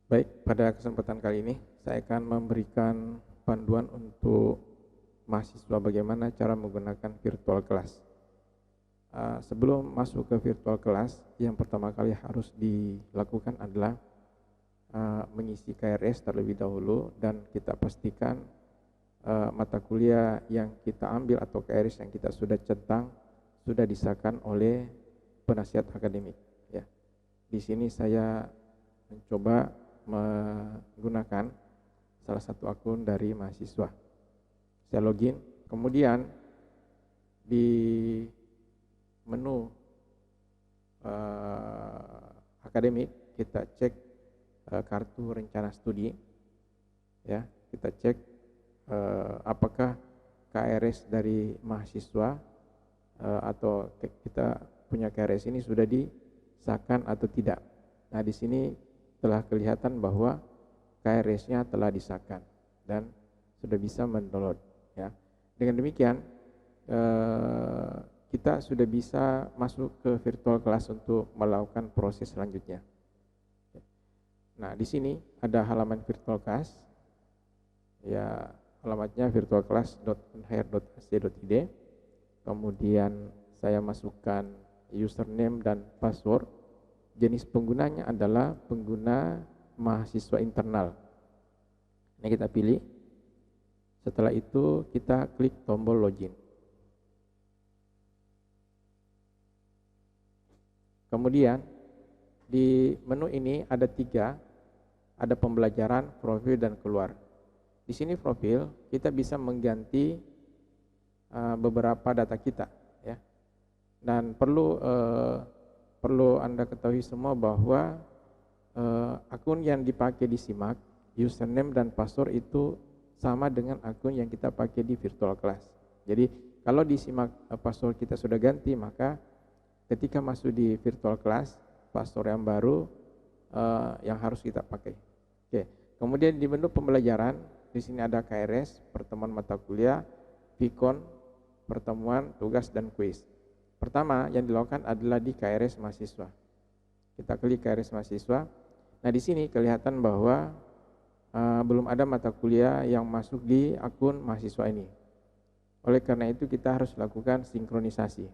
Baik, pada kesempatan kali ini saya akan memberikan panduan untuk mahasiswa bagaimana cara menggunakan virtual class. Sebelum masuk ke virtual class, yang pertama kali harus dilakukan adalah mengisi KRS terlebih dahulu, dan kita pastikan mata kuliah yang kita ambil atau KRS yang kita sudah centang sudah disahkan oleh penasihat akademik. Ya, di sini saya mencoba menggunakan salah satu akun dari mahasiswa. Saya login, kemudian di menu akademik kita cek kartu rencana studi, ya, kita cek apakah KRS dari mahasiswa atau kita punya KRS ini sudah disahkan atau tidak. Nah, di sini telah kelihatan bahwa KRS-nya telah disahkan dan sudah bisa mendownload. Ya, dengan demikian kita sudah bisa masuk ke virtual class untuk melakukan proses selanjutnya. Nah, di sini ada halaman virtual class. Ya, alamatnya virtualclass.unhair.ac.id. Kemudian saya masukkan username dan password. Jenis penggunanya adalah pengguna mahasiswa internal. Ini kita pilih. Setelah itu kita klik tombol login. Kemudian di menu ini ada 3, ada pembelajaran, profil, dan keluar. Di sini profil kita bisa mengganti beberapa data kita, ya. Dan perlu Anda ketahui semua bahwa akun yang dipakai di SIMAK, username dan password itu sama dengan akun yang kita pakai di virtual class. Jadi kalau di SIMAK password kita sudah ganti, maka ketika masuk di virtual class, password yang baru yang harus kita pakai. Oke. Kemudian di menu pembelajaran, di sini ada KRS, pertemuan mata kuliah, Vicon, pertemuan, tugas, dan kuis. Pertama yang dilakukan adalah di KRS mahasiswa. Kita klik KRS mahasiswa. Nah, di sini kelihatan bahwa belum ada mata kuliah yang masuk di akun mahasiswa ini. Oleh karena itu kita harus lakukan sinkronisasi.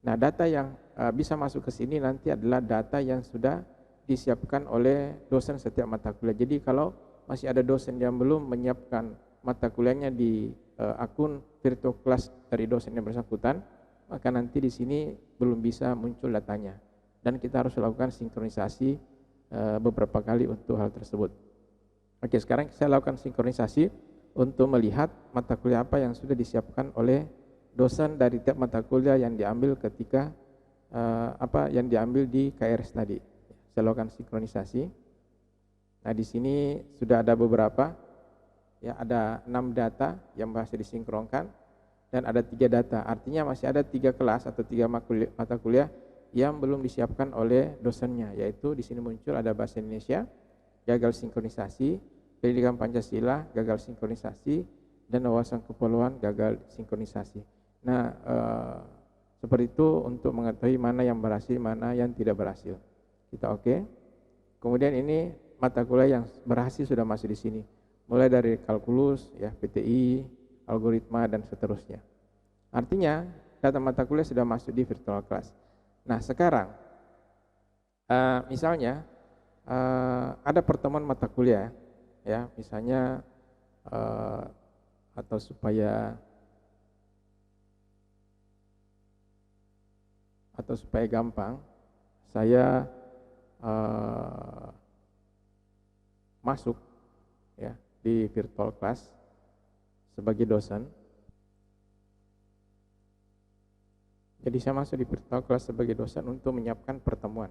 Nah, data yang bisa masuk ke sini nanti adalah data yang sudah disiapkan oleh dosen setiap mata kuliah. Jadi kalau masih ada dosen yang belum menyiapkan mata kuliahnya di akun virtual class dari dosen yang bersangkutan, maka nanti di sini belum bisa muncul datanya. Dan kita harus lakukan sinkronisasi beberapa kali untuk hal tersebut. Oke, sekarang saya lakukan sinkronisasi untuk melihat mata kuliah apa yang sudah disiapkan oleh dosen dari tiap mata kuliah yang diambil ketika yang diambil di KRS tadi. Saya lakukan sinkronisasi. Nah, di sini sudah ada beberapa, ya, ada 6 data yang masih disinkronkan dan ada 3 data. Artinya masih ada 3 kelas atau 3 mata kuliah yang belum disiapkan oleh dosennya, yaitu di sini muncul ada bahasa Indonesia, gagal sinkronisasi, pendidikan Pancasila, gagal sinkronisasi, dan wawasan kepulauan, gagal sinkronisasi. Nah, seperti itu untuk mengetahui mana yang berhasil, mana yang tidak berhasil. Kita oke. Kemudian ini mata kuliah yang berhasil sudah masuk di sini. Mulai dari kalkulus, ya, PTI, algoritma, dan seterusnya. Artinya data mata kuliah sudah masuk di virtual class. Nah, sekarang misalnya ada pertemuan mata kuliah, ya, misalnya atau supaya gampang, saya masuk, ya, di virtual class sebagai dosen. Jadi saya masuk di virtual class sebagai dosen untuk menyiapkan pertemuan.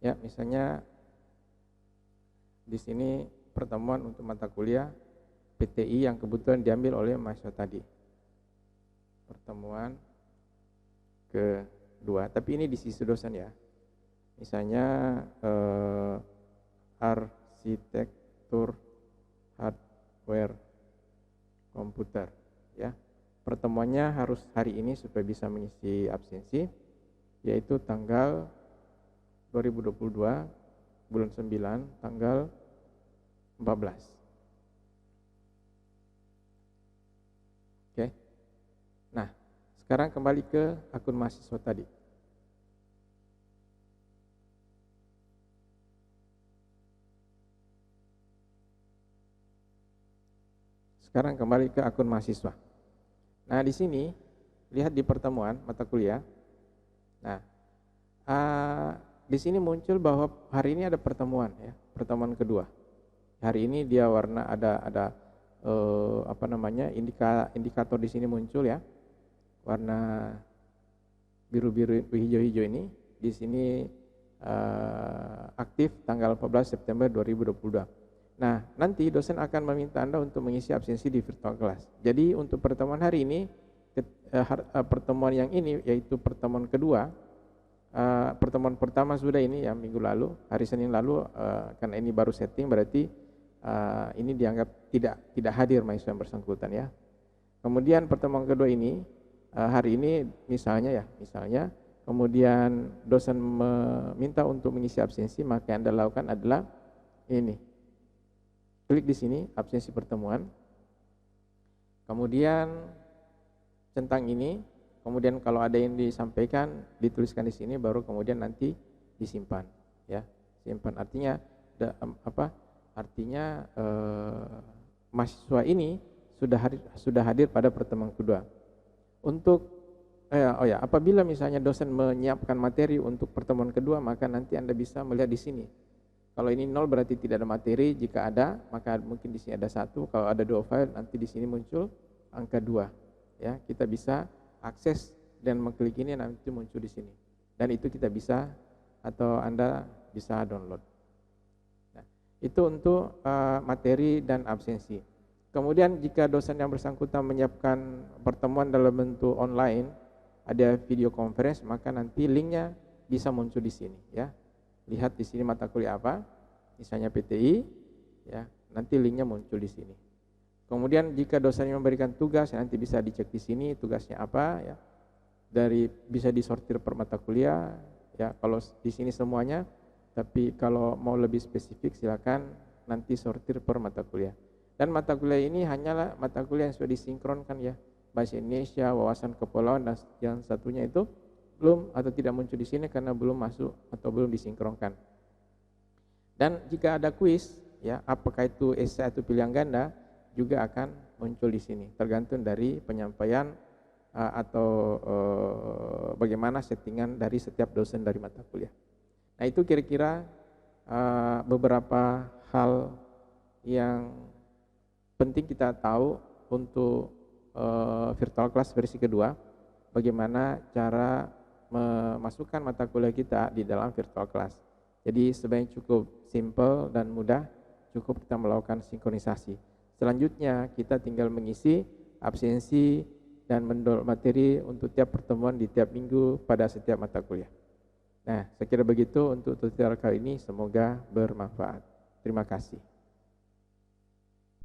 Ya, misalnya di sini pertemuan untuk mata kuliah PTI yang kebetulan diambil oleh mahasiswa tadi. Pertemuan kedua, tapi ini di sisi dosen, ya. Misalnya arsitektur hardware komputer, ya. Pertemuannya harus hari ini supaya bisa mengisi absensi, yaitu tanggal 2022 bulan 9 tanggal 14. Oke. Nah, sekarang kembali ke akun mahasiswa tadi. Sekarang kembali ke akun mahasiswa. Nah, di sini lihat di pertemuan mata kuliah. Nah, di sini muncul bahwa hari ini ada pertemuan ya, pertemuan kedua. Hari ini dia warna ada indikator di sini muncul ya, warna biru-biru hijau-hijau ini. Di sini aktif tanggal 14 September 2022. Nah, nanti dosen akan meminta Anda untuk mengisi absensi di virtual class. Jadi untuk pertemuan hari ini, pertemuan yang ini yaitu pertemuan kedua, pertemuan pertama sudah ini ya minggu lalu, hari Senin lalu, karena ini baru setting berarti ini dianggap tidak hadir mahasiswa yang bersangkutan ya. Kemudian pertemuan kedua ini hari ini misalnya, kemudian dosen meminta untuk mengisi absensi, maka yang Anda lakukan adalah ini. Klik di sini absensi pertemuan. Kemudian centang ini, kemudian kalau ada yang disampaikan dituliskan di sini, baru kemudian nanti disimpan ya. Simpan artinya mahasiswa ini sudah hadir pada pertemuan kedua. Untuk apabila misalnya dosen menyiapkan materi untuk pertemuan kedua, maka nanti Anda bisa melihat di sini. Kalau ini 0 berarti tidak ada materi, jika ada maka mungkin di sini ada 1, kalau ada 2 file nanti di sini muncul angka 2 ya. Kita bisa akses dan mengklik ini nanti muncul di sini. Dan itu kita bisa atau Anda bisa download. Nah, itu untuk materi dan absensi. Kemudian jika dosen yang bersangkutan menyiapkan pertemuan dalam bentuk online, ada video conference, maka nanti linknya bisa muncul di sini ya. Lihat di sini mata kuliah apa, misalnya PTI, ya, nanti linknya muncul di sini. Kemudian jika dosen yang memberikan tugas, nanti bisa dicek di sini tugasnya apa, ya. Bisa disortir per mata kuliah, ya. Kalau di sini semuanya, tapi kalau mau lebih spesifik silakan nanti sortir per mata kuliah. Dan mata kuliah ini hanyalah mata kuliah yang sudah disinkronkan ya, bahasa Indonesia, wawasan kepulauan, dan yang satunya itu belum atau tidak muncul di sini karena belum masuk atau belum disinkronkan. Dan jika ada kuis ya, apakah itu esai atau pilihan ganda juga akan muncul di sini, tergantung dari penyampaian atau bagaimana settingan dari setiap dosen dari mata kuliah. Nah, itu kira-kira beberapa hal yang penting kita tahu untuk virtual class versi kedua, bagaimana cara memasukkan mata kuliah kita di dalam virtual class. Jadi sebenarnya cukup simple dan mudah, cukup kita melakukan sinkronisasi. Selanjutnya kita tinggal mengisi absensi dan mendownload materi untuk tiap pertemuan di tiap minggu pada setiap mata kuliah. Nah, saya kira begitu untuk tutorial kali ini, semoga bermanfaat. Terima kasih.